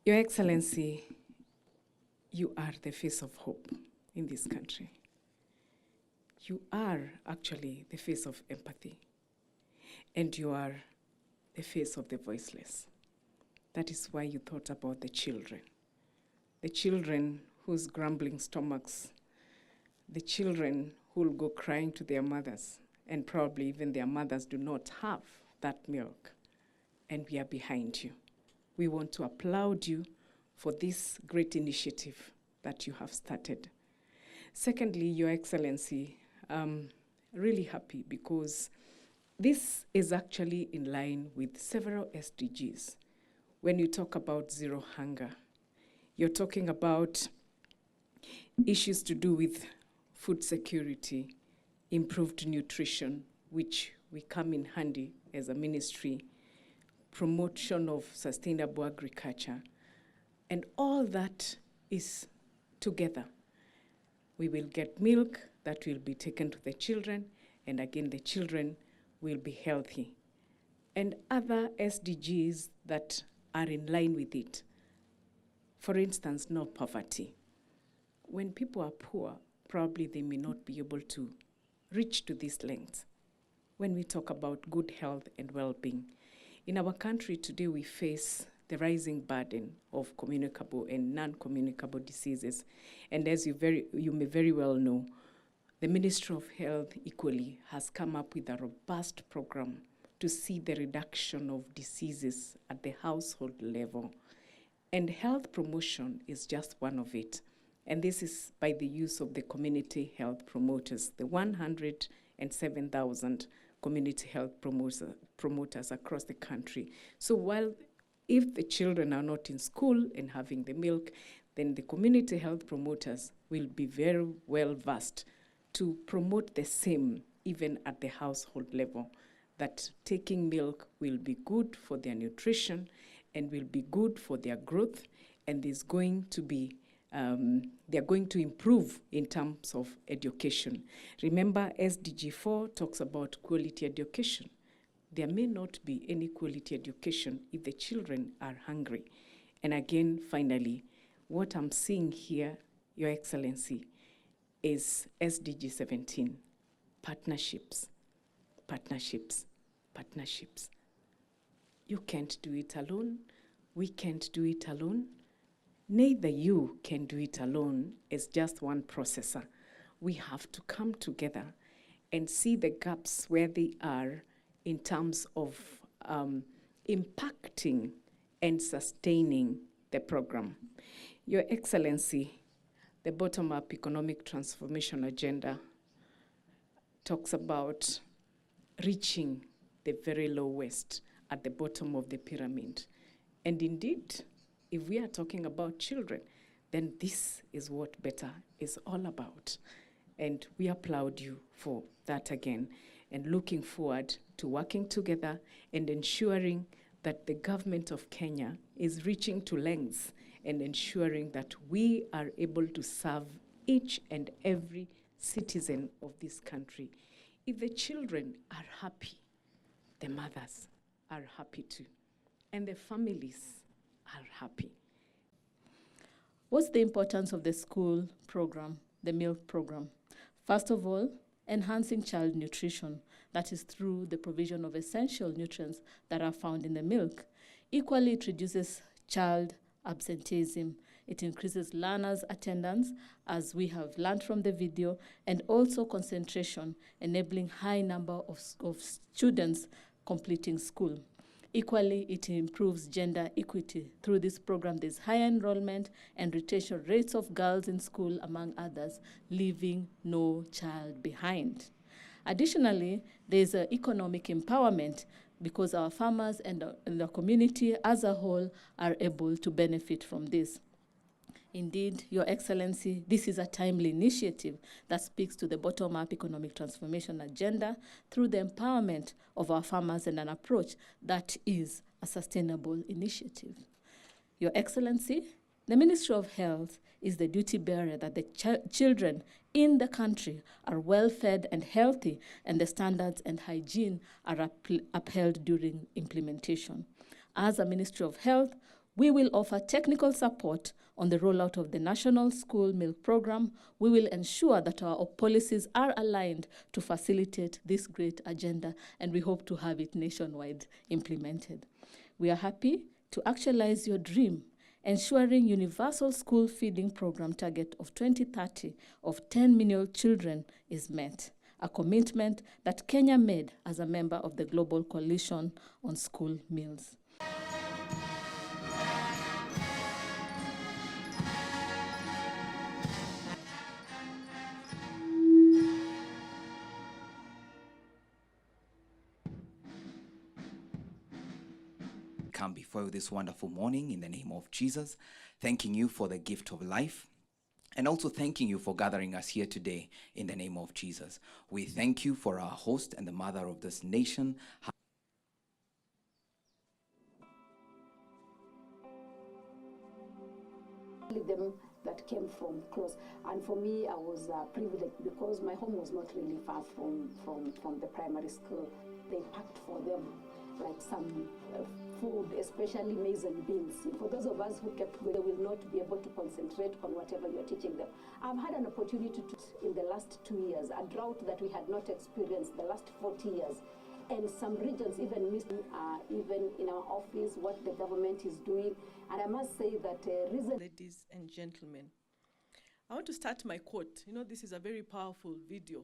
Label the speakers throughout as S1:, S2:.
S1: Your Excellency, you are the face of hope in this country. You are actually the face of empathy, and you are the face of the voiceless. That is why you thought about the children whose grumbling stomachs, the children who will go crying to their mothers, and probably even their mothers do not have that milk, and we are behind you. We want to applaud you for this great initiative that you have started. Secondly, Your Excellency, really happy because this is actually in line with several SDGs. When you talk about zero hunger, you're talking about issues to do with food security, improved nutrition, which we come in handy as a ministry, promotion of sustainable agriculture, and all that is together. We will get milk that will be taken to the children, and again, the children will be healthy. And other SDGs that are in line with it. For instance, no poverty. When people are poor, probably they may not be able to reach to this length. When we talk about good health and well-being, in our country today, we face the rising burden of communicable and non-communicable diseases. And as you may very well know, the Ministry of Health equally has come up with a robust program to see the reduction of diseases at the household level. And health promotion is just one of it. And this is by the use of the community health promoters, the 107,000 community health promoters across the country. So while if the children are not in school and having the milk, then the community health promoters will be very well versed to promote the same even at the household level, that taking milk will be good for their nutrition and will be good for their growth, and is going to be they're going to improve in terms of education. Remember, SDG 4 talks about quality education. There may not be any quality education if the children are hungry. And again, finally, what I'm seeing here, Your Excellency, is SDG 17, partnerships, partnerships, partnerships. You can't do it alone. We can't do it alone. Neither you can do it alone as just one processor. We have to come together and see the gaps where they are in terms of impacting and sustaining the program. Your Excellency, the bottom-up economic transformation agenda talks about reaching the very lowest at the bottom of the pyramid. And indeed, if we are talking about children, then this is what better is all about. And we applaud you for that again, and looking forward to working together and ensuring that the government of Kenya is reaching to lengths and ensuring that we are able to serve each and every citizen of this country. If the children are happy, the mothers are happy too, and the families are happy.
S2: What's the importance of the school program, the milk program? First of all, enhancing child nutrition, that is through the provision of essential nutrients that are found in the milk. Equally, it reduces child absenteeism. It increases learners' attendance, as we have learned from the video, and also concentration, enabling high number of students completing school. Equally, it improves gender equity. Through this program, there's higher enrollment and retention rates of girls in school, among others, leaving no child behind. Additionally, there's economic empowerment because our farmers and the community as a whole are able to benefit from this. Indeed, Your Excellency, this is a timely initiative that speaks to the bottom-up economic transformation agenda through the empowerment of our farmers and an approach that is a sustainable initiative. Your Excellency, The Ministry of Health is the duty bearer that the children in the country are well fed and healthy, and the standards and hygiene are upheld during implementation. As a Ministry of Health, we will offer technical support on the rollout of the National School Milk Program. We will ensure that our policies are aligned to facilitate this great agenda, and we hope to have it nationwide implemented. We are happy to actualize your dream, ensuring universal school feeding program target of 2030 of 10 million children is met, a commitment that Kenya made as a member of the Global Coalition on School Meals.
S3: Come before you this wonderful morning in the name of Jesus, thanking you for the gift of life, and also thanking you for gathering us here today in the name of Jesus. We thank you for our host and the mother of this nation.
S4: Them that came from close, and for me I was privileged because my home was not really far from the primary school. They packed for them like some food, especially maize and beans. For those of us who kept going, they will not be able to concentrate on whatever you're teaching them. I've had an opportunity to, in the last 2 years, a drought that we had not experienced the last 40 years. And some regions even missing, even in our office, what the government is doing. And I must say that
S5: Ladies and gentlemen, I want to start my quote. You know, this is a very powerful video.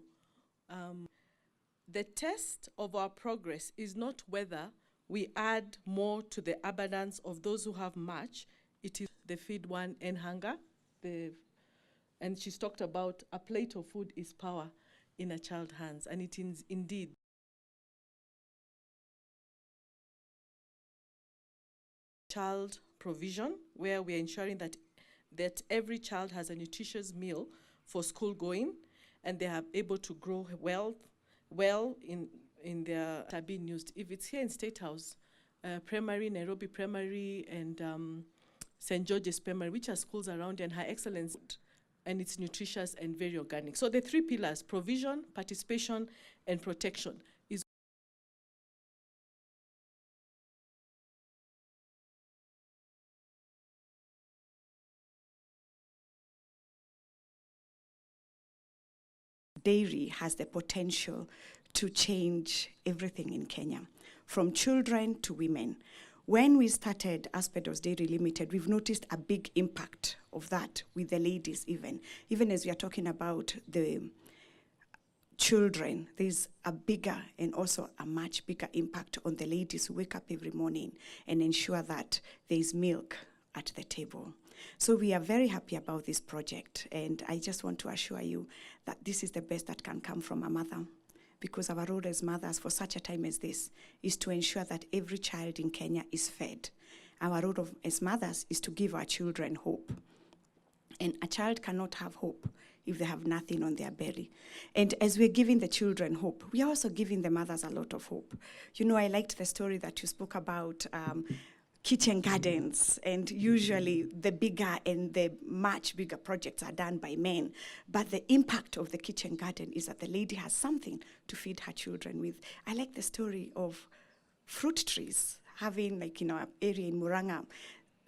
S5: The test of our progress is not whether we add more to the abundance of those who have much. It is the feed one and hunger. And she's talked about a plate of food is power in a child's hands. And it is indeed. Child provision, where we're ensuring that every child has a nutritious meal for school going, and they are able to grow well in their are being used. If it's here in State House, Primary, Nairobi Primary, and St. George's Primary, which are schools around, and Her Excellence, and it's nutritious and very organic. So the three pillars, provision, participation, and protection, is
S6: dairy has the potential to change everything in Kenya, from children to women. When we started Aspedos Dairy Limited, we've noticed a big impact of that with the ladies even as we are talking about the children, there's a bigger and also a much bigger impact on the ladies who wake up every morning and ensure that there's milk at the table. So we are very happy about this project, and I just want to assure you that this is the best that can come from a mother, because our role as mothers for such a time as this is to ensure that every child in Kenya is fed. Our role as mothers is to give our children hope. And a child cannot have hope if they have nothing on their belly. And as we're giving the children hope, we are also giving the mothers a lot of hope. You know, I liked the story that you spoke about kitchen gardens, and usually the bigger and the much bigger projects are done by men. But the impact of the kitchen garden is that the lady has something to feed her children with. I like the story of fruit trees, having, like, in our area in Muranga,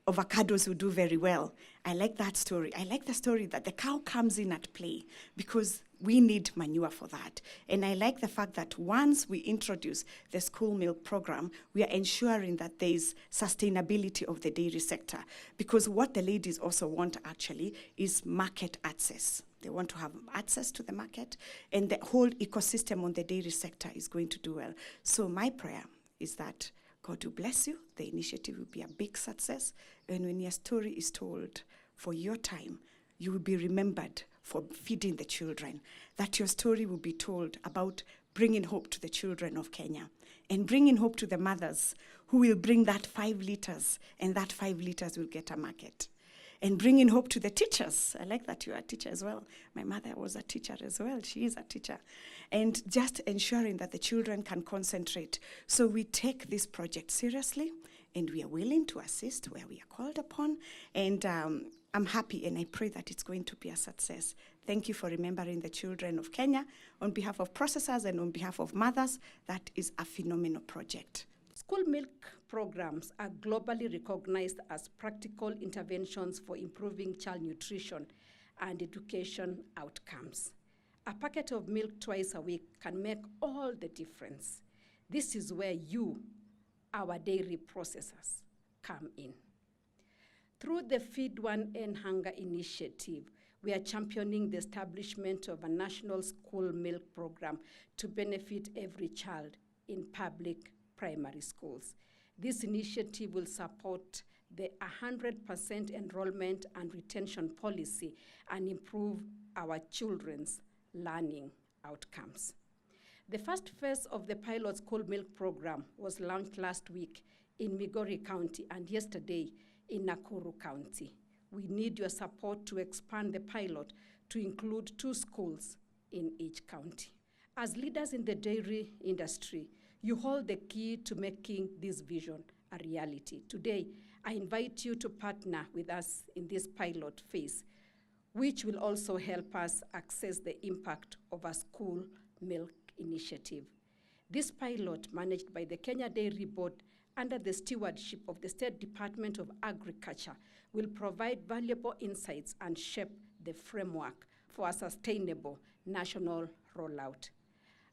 S6: avocados will do very well. I like that story. I like the story that the cow comes in at play, because we need manure for that. And I like the fact that once we introduce the school milk program, we are ensuring that there is sustainability of the dairy sector, because what the ladies also want actually is market access. They want to have access to the market, and the whole ecosystem on the dairy sector is going to do well. So my prayer is that God will bless you. The initiative will be a big success. And when your story is told for your time, you will be remembered for feeding the children. That your story will be told about bringing hope to the children of Kenya, and bringing hope to the mothers who will bring that 5 liters, and that 5 liters will get a market. And bringing hope to the teachers. I like that you are a teacher as well. My mother was a teacher as well. She is a teacher. And just ensuring that the children can concentrate. So we take this project seriously, and we are willing to assist where we are called upon. And I'm happy, and I pray that it's going to be a success. Thank you for remembering the children of Kenya. On behalf of processors and on behalf of mothers, that is a phenomenal project.
S7: School milk programs are globally recognized as practical interventions for improving child nutrition and education outcomes. A packet of milk twice a week can make all the difference. This is where you, our dairy processors, come in. Through the Feed One End Hunger initiative, we are championing the establishment of a national school milk program to benefit every child in public primary schools. This initiative will support the 100% enrollment and retention policy and improve our children's learning outcomes. The first phase of the pilot school milk program was launched last week in Migori County and yesterday in Nakuru County. We need your support to expand the pilot to include 2 schools in each county. As leaders in the dairy industry, you hold the key to making this vision a reality. Today, I invite you to partner with us in this pilot phase, which will also help us access the impact of a school milk initiative. This pilot, managed by the Kenya Dairy Board under the stewardship of the State Department of Agriculture, will provide valuable insights and shape the framework for a sustainable national rollout.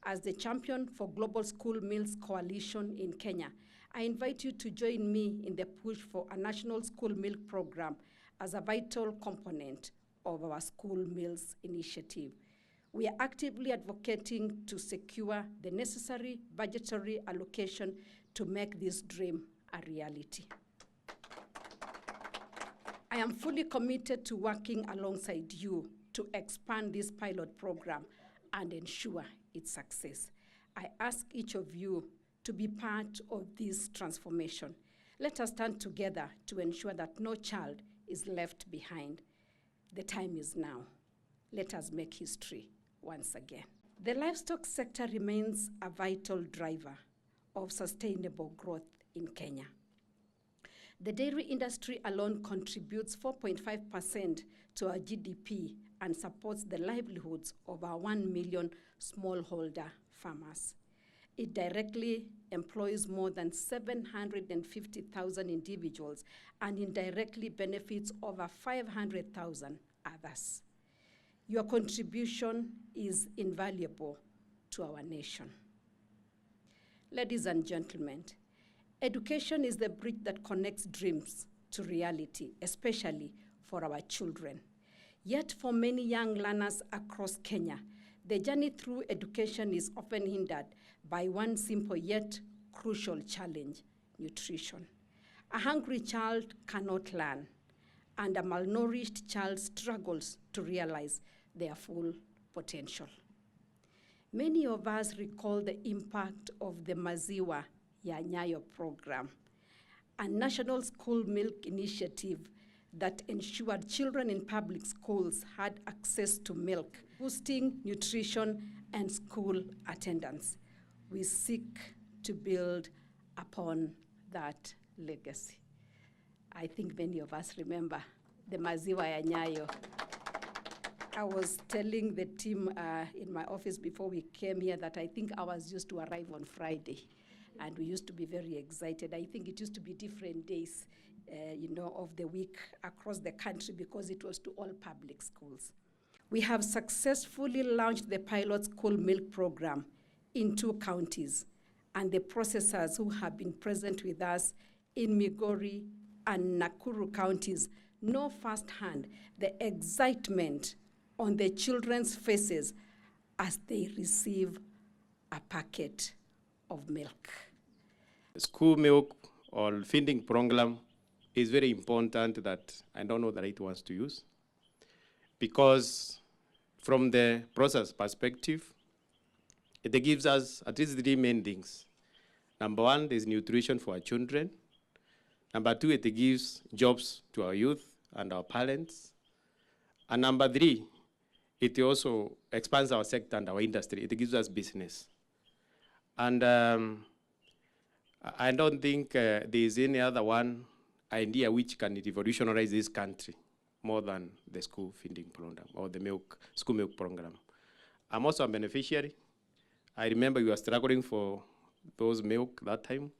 S7: As the champion for Global School Meals Coalition in Kenya, I invite you to join me in the push for a national school milk program as a vital component of our school meals initiative. We are actively advocating to secure the necessary budgetary allocation to make this dream a reality. I am fully committed to working alongside you to expand this pilot program and ensure its success. I ask each of you to be part of this transformation. Let us stand together to ensure that no child is left behind. The time is now. Let us make history once again. The livestock sector remains a vital driver of sustainable growth in Kenya. The dairy industry alone contributes 4.5% to our GDP and supports the livelihoods of our 1 million smallholder farmers. It directly employs more than 750,000 individuals and indirectly benefits over 500,000 others. Your contribution is invaluable to our nation. Ladies and gentlemen, education is the bridge that connects dreams to reality, especially for our children. Yet for many young learners across Kenya, the journey through education is often hindered by one simple yet crucial challenge: nutrition. A hungry child cannot learn, and a malnourished child struggles to realize their full potential. Many of us recall the impact of the Maziwa ya Nyayo program, a national school milk initiative that ensured children in public schools had access to milk, boosting nutrition and school attendance. We seek to build upon that legacy. I think many of us remember the Maziwa ya Nyayo. I was telling the team in my office before we came here that I think ours used to arrive on Friday, and we used to be very excited. I think it used to be different days, of the week across the country because it was to all public schools. We have successfully launched the pilot school milk program in 2 counties, and the processors who have been present with us in Migori and Nakuru counties know firsthand the excitement on the children's faces as they receive a packet of milk.
S8: School milk or feeding program is very important that I don't know the right ones to use, because from the process perspective, it gives us at least 3 main things. Number 1, there's nutrition for our children. Number 2, it gives jobs to our youth and our parents. And number 3, it also expands our sector and our industry. It gives us business. And I don't think there is any other one idea which can revolutionize this country more than the school feeding program or the school milk program. I'm also a beneficiary. I remember we were struggling for those milk that time.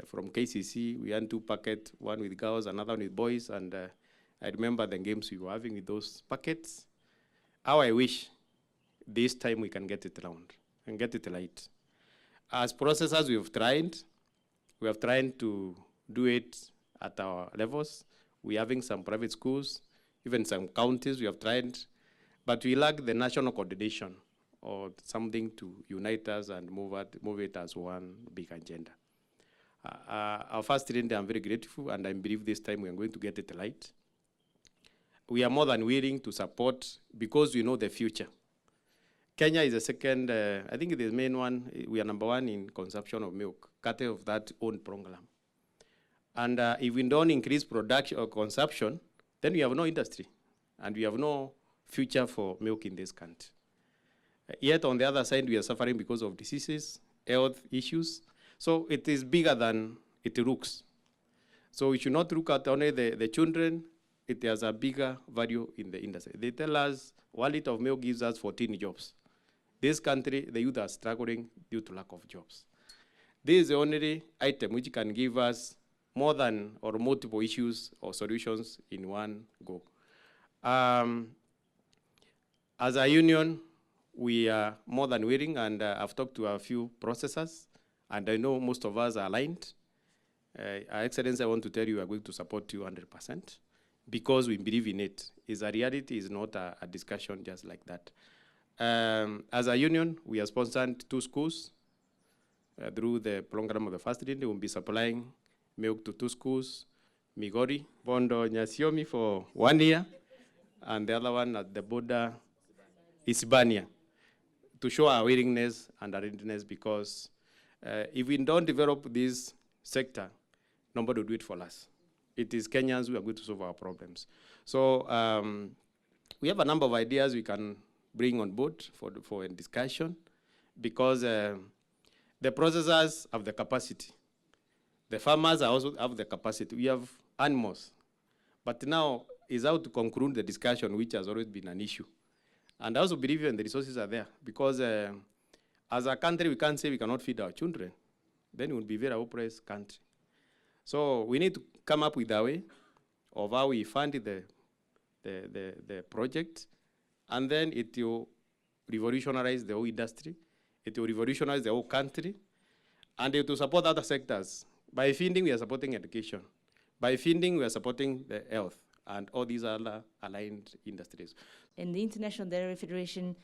S8: From KCC, we had 2 packets, one with girls, another one with boys, and I remember the games we were having with those packets. How I wish this time we can get it round and get it right. As processors, we have tried to do it at our levels. We're having some private schools, even some counties we have tried, but we lack the national coordination or something to unite us and move it as one big agenda. Our first trend, I'm very grateful, and I believe this time we are going to get it right. We are more than willing to support because we know the future. Kenya is the second, I think the main one, we are number 1 in consumption of milk, cut of that own program. And if we don't increase production or consumption, then we have no industry, and we have no future for milk in this country. Yet on the other side, we are suffering because of diseases, health issues. So it is bigger than it looks. So we should not look at only the children. It has a bigger value in the industry. They tell us 1 liter of milk gives us 14 jobs. This country, the youth are struggling due to lack of jobs. This is the only item which can give us more than or multiple issues or solutions in one go. As a union, we are more than willing, and I've talked to a few processors, and I know most of us are aligned. Excellency, I want to tell you we are going to support you 100% because we believe in it. It's a reality, it's not a discussion just like that. As a union, we have sponsored 2 schools through the program of the first lady. We'll be supplying milk to 2 schools, Migori, Bondo, Nyasiomi for 1 year, and the other one at the border, Isibania, to show our willingness and our readiness, because if we don't develop this sector, nobody will do it for us. It is Kenyans who are going to solve our problems. So we have a number of ideas we can bring on board for a discussion, because the processors have the capacity. The farmers also have the capacity. We have animals. But now is how to conclude the discussion, which has always been an issue. And I also believe the resources are there, because as a country, we can't say we cannot feed our children. Then it will be a very oppressed country. So we need to come up with a way of how we fund the project, and then it will revolutionize the whole industry. It will revolutionize the whole country, and it will support other sectors. By feeding, we are supporting education. By feeding, we are supporting the health and all these other aligned industries.
S9: And the International Dairy Federation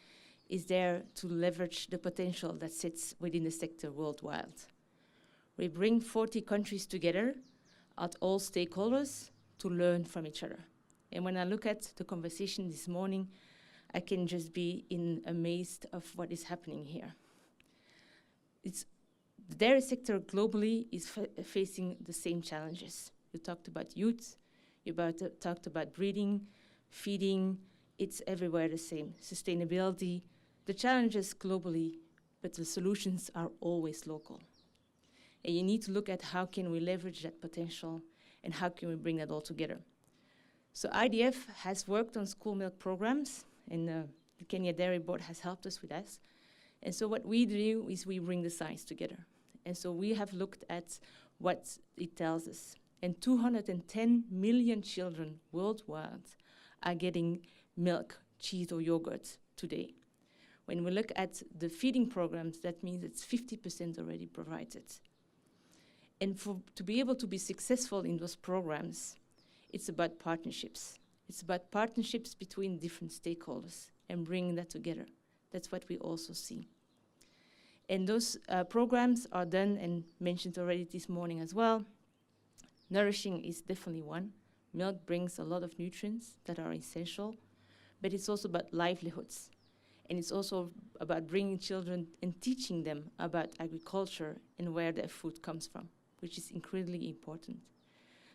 S9: is there to leverage the potential that sits within the sector worldwide. We bring 40 countries together at all stakeholders to learn from each other. And when I look at the conversation this morning, I can just be amazed of what is happening here. The dairy sector globally is facing the same challenges. You talked about youth, talked about breeding, feeding, it's everywhere the same. Sustainability, the challenges globally, but the solutions are always local. And you need to look at how can we leverage that potential and how can we bring that all together. So IDF has worked on school milk programs, and the Kenya Dairy Board has helped us with that. And so what we do is we bring the science together. And so we have looked at what it tells us. And 210 million children worldwide are getting milk, cheese, or yogurt today. When we look at the feeding programs, that means it's 50% already provided. And to be able to be successful in those programs, it's about partnerships. It's about partnerships between different stakeholders and bringing that together. That's what we also see. And those programs are done and mentioned already this morning as well. Nourishing is definitely one. Milk brings a lot of nutrients that are essential, but it's also about livelihoods. And it's also about bringing children and teaching them about agriculture and where their food comes from, which is incredibly important.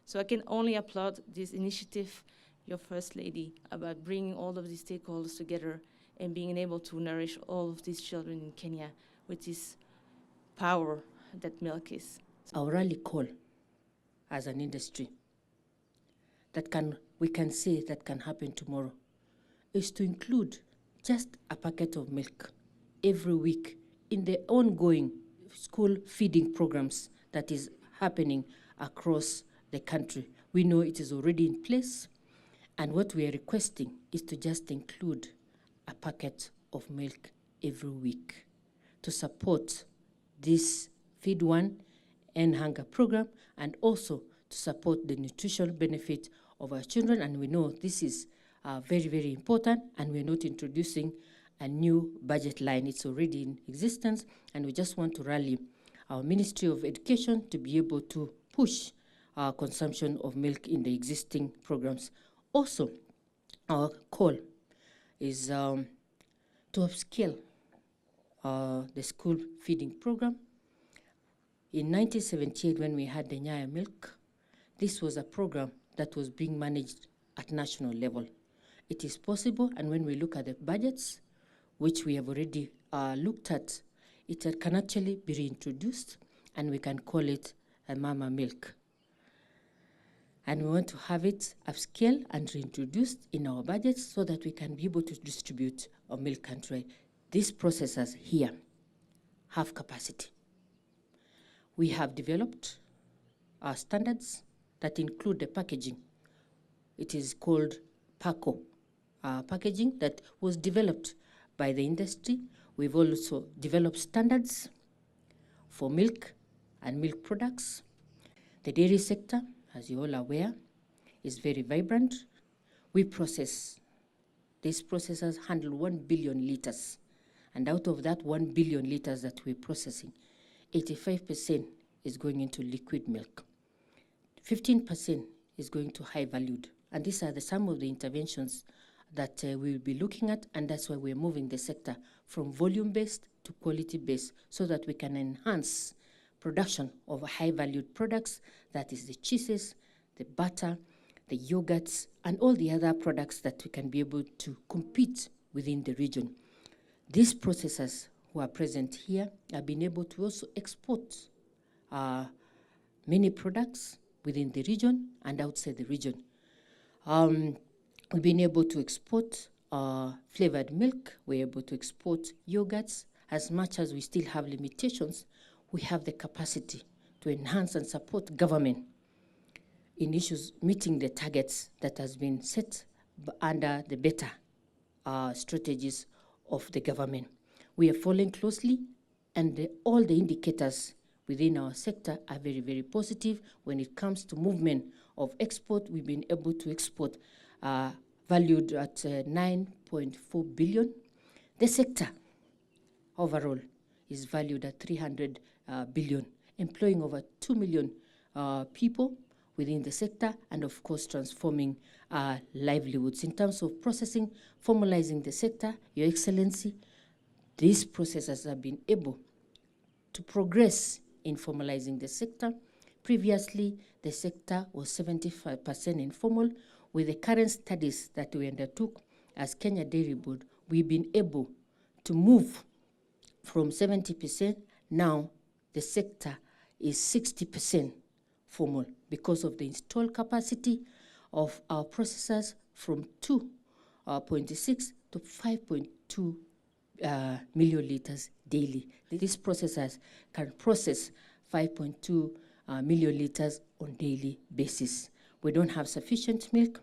S9: So I can only applaud this initiative, your First Lady, about bringing all of these stakeholders together and being able to nourish all of these children in Kenya with this power that milk is.
S10: Our rally call as an industry we can say that can happen tomorrow is to include just a packet of milk every week in the ongoing school feeding programs that is happening across the country. We know it is already in place, and what we are requesting is to just include a packet of milk every week to support this Feed One End Hunger program, and also to support the nutritional benefit of our children. And we know this is very, very important, and we're not introducing a new budget line. It's already in existence, and we just want to rally our Ministry of Education to be able to push our consumption of milk in the existing programs. Also, our call is to upscale the school feeding program. In 1978, when we had the Nyaya milk, this was a program that was being managed at national level. It is possible, and when we look at the budgets, which we have already looked at, it can actually be reintroduced, and we can call it a mama milk. And we want to have it upscaled and reintroduced in our budgets so that we can be able to distribute our milk country. These processors here have capacity. We have developed our standards that include the packaging. It is called PACO packaging that was developed by the industry. We've also developed standards for milk and milk products. The dairy sector, as you all are aware, is very vibrant. These processors handle 1 billion liters. And out of that 1 billion liters that we're processing, 85% is going into liquid milk. 15% is going to high valued. And these are some of the interventions that we'll be looking at, and that's why we're moving the sector from volume-based to quality-based so that we can enhance production of high-valued products, that is the cheeses, the butter, the yogurts, and all the other products that we can be able to compete within the region. These processors who are present here have been able to also export many products within the region and outside the region. We've been able to export flavored milk. We're able to export yogurts. As much as we still have limitations, we have the capacity to enhance and support government in issues meeting the targets that has been set under the better strategies of the government. We are following closely, and all the indicators within our sector are very, very positive. When it comes to movement of export, we've been able to export valued at 9.4 billion. The sector overall is valued at 300 billion, employing over 2 million people within the sector, and of course transforming livelihoods. In terms of processing, formalizing the sector, Your Excellency, these processors have been able to progress in formalizing the sector. Previously, the sector was 75% informal. With the current studies that we undertook as Kenya Dairy Board, we've been able to move from 70%. Now the sector is 60% formal because of the installed capacity of our processors from 2.6 to 5.2 million liters daily. These processors can process 5.2 million liters on daily basis. We don't have sufficient milk.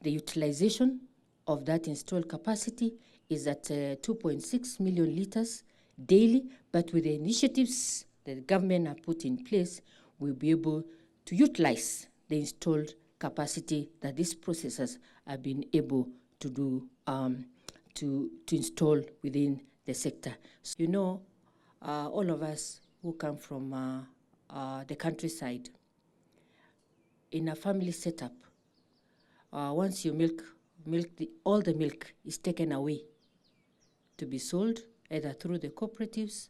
S10: The utilization of that installed capacity is at 2.6 million liters daily, but with the initiatives that the government have put in place, we'll be able to utilize the installed capacity that these processors have been able to do, to install within the sector. So, you know, all of us who come from the countryside, in a family setup, once you all the milk is taken away to be sold either through the cooperatives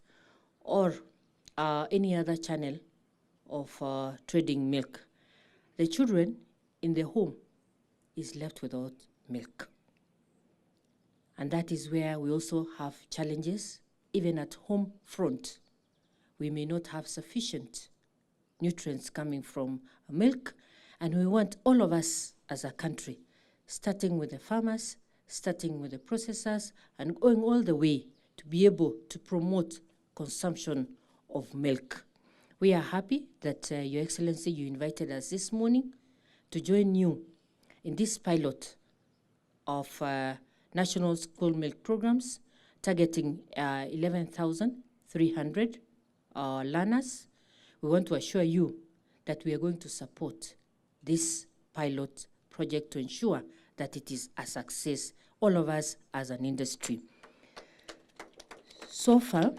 S10: or any other channel of trading milk. The children in the home is left without milk. And that is where we also have challenges. Even at home front, we may not have sufficient nutrients coming from milk, and we want all of us as a country, starting with the farmers, starting with the processors, and going all the way to be able to promote consumption of milk. We are happy that Your Excellency, you invited us this morning to join you in this pilot of national school milk programs targeting 11,300 learners. We want to assure you that we are going to support this pilot project to ensure that it is a success, all of us as an industry. So far,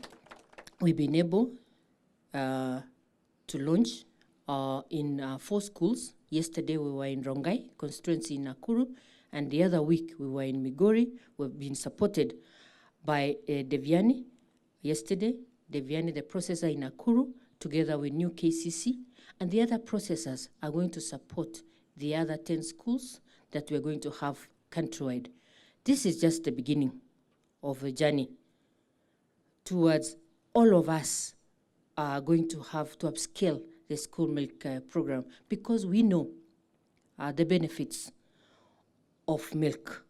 S10: we've been able to launch in 4 schools. Yesterday we were in Rongai constituency in Nakuru, and the other week we were in Migori. We've been supported by Deviani yesterday, Deviani the processor in Nakuru, together with new KCC, and the other processors are going to support the other 10 schools that we're going to have countrywide. This is just the beginning of a journey towards all of us are going to have to upscale the school milk program, because we know the benefits of milk